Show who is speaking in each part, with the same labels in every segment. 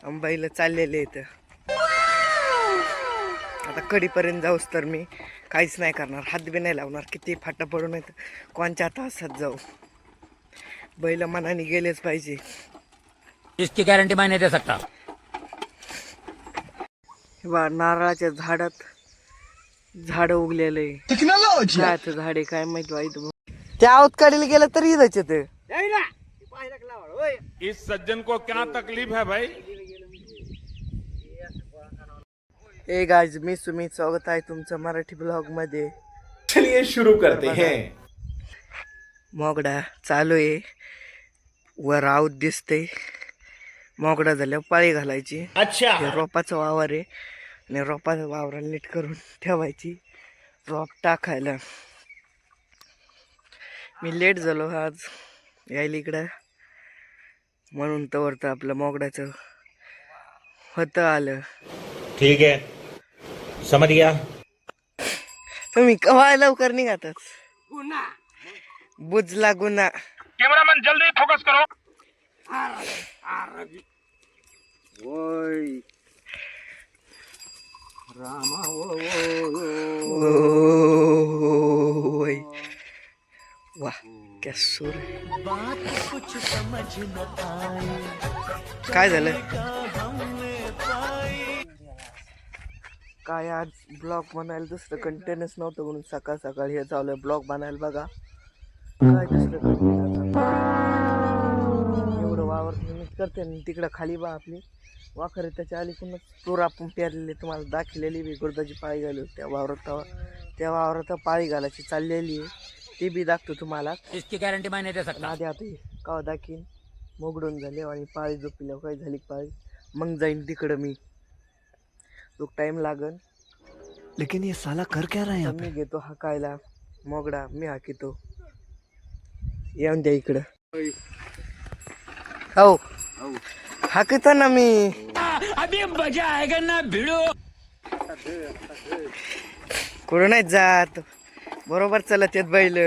Speaker 1: अंबाईला चाललेले आहेत. आता कडीपर्यंत जाऊस तर मी काहीच नाही करणार, हात बी नाही लावणार. किती फाटा पडून येत कोणच्या तासात जाऊ. बैल मनाने गेलेच पाहिजे.
Speaker 2: इसकी गारंटी मैं नहीं दे सकता.
Speaker 1: नारळाच्या झाडात झाड उगलेले टेक्नॉलॉजी झाड आहे काय माहिती वाईट. त्या अवतकाडीला गेलं तरी जायचे ते.
Speaker 3: इस सज्जन को क्या तकलीफ है भाई.
Speaker 1: ए गाइस, मी सुमित, स्वागत आहे तुमचं मराठी ब्लॉग मध्ये.
Speaker 4: चलिए शुरू करते हैं.
Speaker 1: मोगडा चालू आहे, वर आऊत दिसते. मोगडा झाल्यावर पाळी घालायची.
Speaker 4: अच्छा.
Speaker 1: हे रोपाचा वावर आहे आणि रोपाचा वावराला नीट करून ठेवायची. रोप टाकायला मी लेट झालो आज यायला इकडं, म्हणून तर आपलं मोगडाचं होतं आलं.
Speaker 2: ठीक है, समझ गया.
Speaker 1: तुम्ही कवा लवकर निघातच. बुजला गुन्हा.
Speaker 3: कैमरामैन जल्दी फोकस करो.
Speaker 1: ओय. वाह क्या सूर. काय झालं काय आज ब्लॉग बनायला दुसरं कंटेनच नव्हतं म्हणून सकाळ सकाळी हे चालू आहे ब्लॉग बनायला. बघा काय दुसरं कंटेन एवढं वावर नीट करते आणि तिकडं खाली बा आपली वाखर त्याच्या अलीकडूनच तूर आपण पेरलेली तुम्हाला दाखवलेली बी. गुरदाची पाळी घालू त्या वावरात पाळी घालायची चाललेली आहे, ती बी दाखतो तुम्हाला.
Speaker 2: इसकी गारंटी मैं नहीं दे सकता.
Speaker 1: आधी आता कवा दाखीन मोगडून झाले आणि पाळी झोपल्यावर काय झाली पाळी, मग जाईन तिकडं मी. तो टाइम लागन.
Speaker 4: लेकिन ये साला कर क्या रहा है यहाँ पे.
Speaker 1: मी घेतो हाकायला मोगडा, मी हाकितो. येऊन द्या इकडं. हो हाकतो ना मी.
Speaker 2: अभी मजा आएगा ना भिड़ो.
Speaker 1: कुठं नाही जात, बरोबर चलत येत बैल.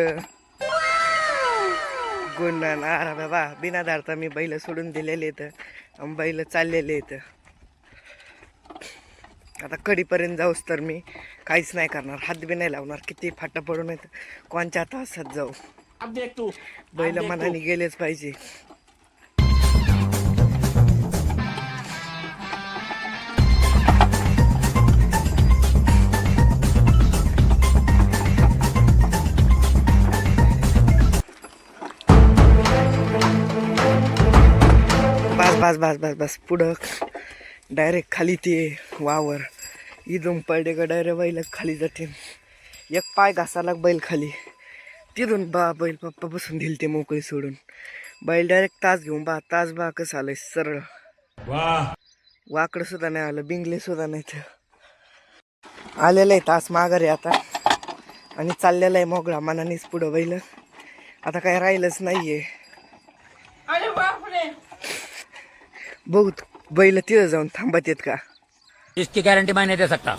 Speaker 1: गुन्हा ना बाबा, बिना धाडता मी बैल सोडून दिलेले आहेत. बैल चाललेले आहेत. आता कडीपर्यंत जाऊस तर मी काहीच नाही करणार, हात बी नाही लावणार. किती फाटा पडून येत कोणच्या तासात जाऊ. बैल मनाने गेलेच पाहिजे. बस बस बस बस पुढं डायरेक्ट खाली ते वावर. इथून पडले का डायरेक्ट बैल खाली जाते. एक पाय घासाला बैल खाली, तिथून बैल पप्पा बसून दिल ते मोकळी सोडून. बैल डायरेक्ट तास घेऊन तास कसं आलंय सरळ. वाकडं सुद्धा नाही आलं, बिंगले सुद्धा नाही. आलेलं आहे तास माघारी आता आणि चाललेलं आहे मोगळा मनानेच पुढं बैल. आता काय राहिलंच नाहीये. बघू बैल तिथं जाऊन थांबत येत का.
Speaker 2: इसकी गारंटी मैं नहीं दे सकता.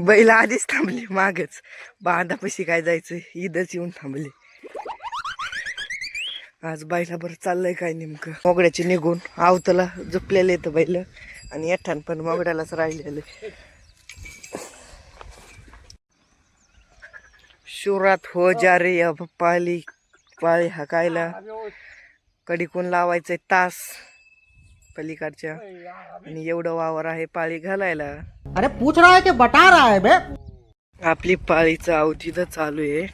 Speaker 1: बैल आधीच थांबले मागच. बांधापाशी काय जायचं इथंच येऊन थांबले. आज बैला बरं चाललंय काय नेमकं. मोगड्याचे निघून आवतला झोपलेले येतं बैल आणि येठान पण मोगड्यालाच राहिलेले. शुरात हो जा रे अब पाळी हाकायला. कडीकून लावायचंय तास पलीकडच्या आणि एवढं वावर आहे पाळी घालायला.
Speaker 5: अरे पूछ रहा है कि बता रहा है बे.
Speaker 1: आपली पाळीचं अवतीचं चालू आहे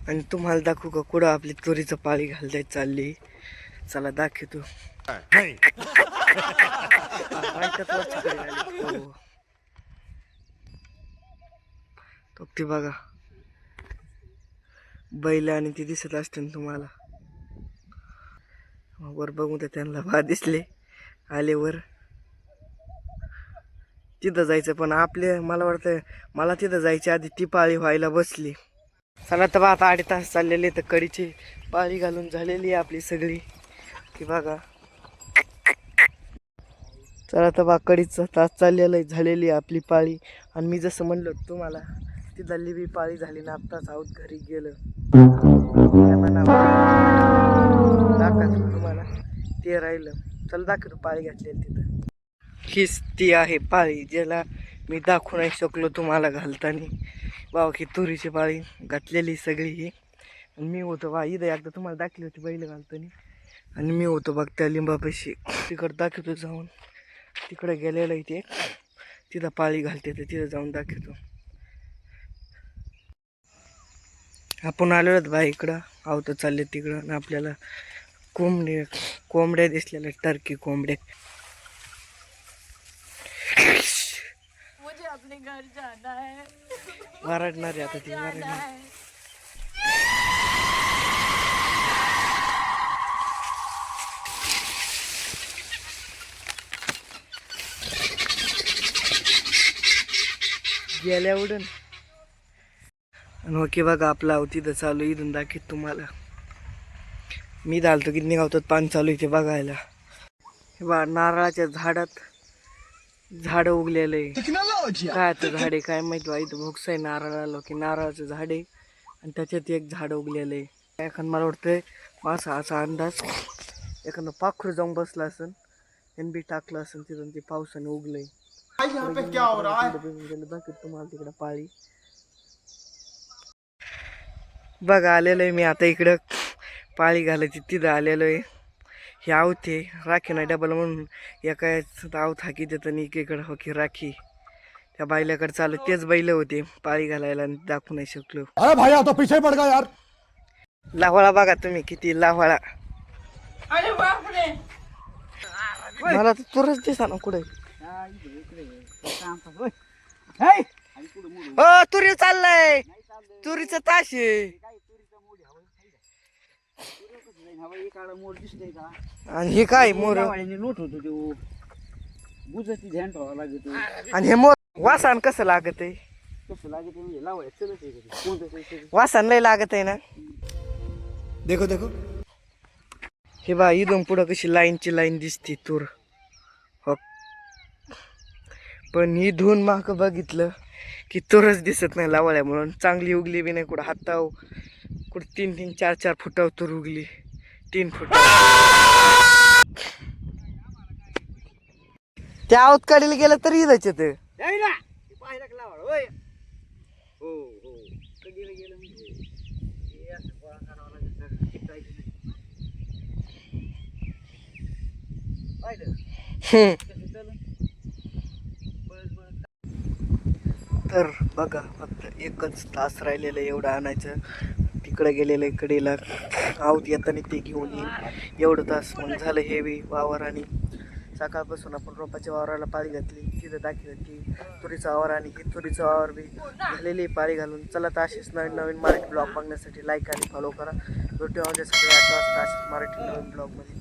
Speaker 1: आणि तुम्हाला दाखवू का कुठं आपली तुरीचं पाळी घालताय चालली. चला दाखवतो. तो ते बघा बैल आणि ती दिसत असते तुम्हाला. वर बघून तर त्यांना बा दिसले आलेवर. तिथं जायचं पण आपले मला वाटतं मला तिथं जायच्या आधी ती पाळी व्हायला बसली. चला तर बा आता 8 तास चाललेले तर कडीची पाळी घालून झालेली आहे आपली सगळी. की बघा चला तर बा कडीचा तास चाललेला आहे, झालेली आहे आपली पाळी. आणि मी जसं म्हणलं तुम्हाला ती दल्ली बी पाळी झाली ना, आत्ताच आऊत घरी गेलं. काय म्हणावं? दाखवतो तुम्हाला, ते राहिलं. चल दाखवतो पाळी घातलेली तिथं. हीच ती आहे पाळी ज्याला मी दाखवू नाही शकलो तुम्हाला घालताना. बाबा की तुरीची पाळी घातलेली सगळी ही. आणि मी होतो बा इथं एकदा तुम्हाला दाखवली होती बैल घालताना. आणि मी होतो बघ त्या लिंबापाशी. तिकडं दाखवतो जाऊन. तिकडे गेलेलं इथे तिथं पाळी घालते तर तिथं जाऊन दाखवतो. आपण आलेलो बा इकडं आवतं चालले तिकडं. आणि आपल्याला कोंबड्या दिसलेल्या, टर्की कोंबड्या.
Speaker 6: मुझे अपने घर जाना है.
Speaker 1: वरडणार आहे आता ती, वरडणार. गेल्या उडून. आणि ओके बघा आपला तिथं चालू इथून दाखवत तुम्हाला. मी धालतो किती निघावतात पाणी चालू इथे बघायला. हे बा नारळाच्या झाडात झाड उगलेलं आहे. काय झाड आहे काय माहिती बा. इथं भोक्स आहे नारळाला की नारळाचं झाड आहे आणि त्याच्यात एक झाड उगलेलं आहे. एखादं मला वाटतंय माझा असा अंदाज एखादं पाखरू जाऊन बसलं असेल त्यांनी बी टाकलं असेल तिथून ते पावसाने उगलंय. तुम्हाला तिकडं पाळी बघा आलेलो आहे मी आता इकडं पाळी घालायची तिथं आलेलो आहे. हे आवते राखी नाही डबल म्हणून एका आवत हाकी देत आणि एकीकडं हो की राखी त्या बायल्याकडे चालू. तेच बैल होते पाळी घालायला आणि दाखवू नाही शकलो.
Speaker 4: अरे भाई तो पीछे पड़ गया यार.
Speaker 1: लाव्हाळा बघा तुम्ही किती लाव्हाळा. मला तर तुरच दिसा ना कुठे. हो तुरी चाललंय, तुरीचं ताश आहे. आणि हे काय मोर
Speaker 5: लोट होतो तो बुजाची ध्यान ठेवावं लागत.
Speaker 1: आणि हे मोर वासान कसं लागत आहे.
Speaker 5: कसं लागत म्हणजे लावायचं चलत
Speaker 1: वासान लय लागत आहे ना.
Speaker 4: देखो देखो.
Speaker 1: हे बा इथून पुढं कशी लाईनची लाईन दिसते तूर. हो पण इथून माग बघितलं की तूरच दिसत नाही लावळ्या म्हणून. चांगली उगली बी नाही. कुठं हाताव कुठं 3-3 4-4 फुटाव तूर उगली. 3 फुट त्या आवत काढीला गेलं तरी इथंच येतं. तर बघा फक्त एकच तास राहिलेलं एवढं आणायचं. तिकडे गेलेलं आहे कडेला आवत येताना ते घेऊन येईल. एवढं तास मग झालं हेवी वावर. आणि सकाळपासून आपण रोपाच्या वावराला पाळी घातली. तिथं दाखवलं ती तुरीचा वावर आणि ही तुरीचा वावर बी झालेली पाळी घालून. चला तर असेच नवीन नवीन मराठी ब्लॉग बघण्यासाठी लाईक आणि फॉलो करा. भेटूया म्हणजे सगळे 8 वाजता असेच मराठी नवीन ब्लॉगमध्ये.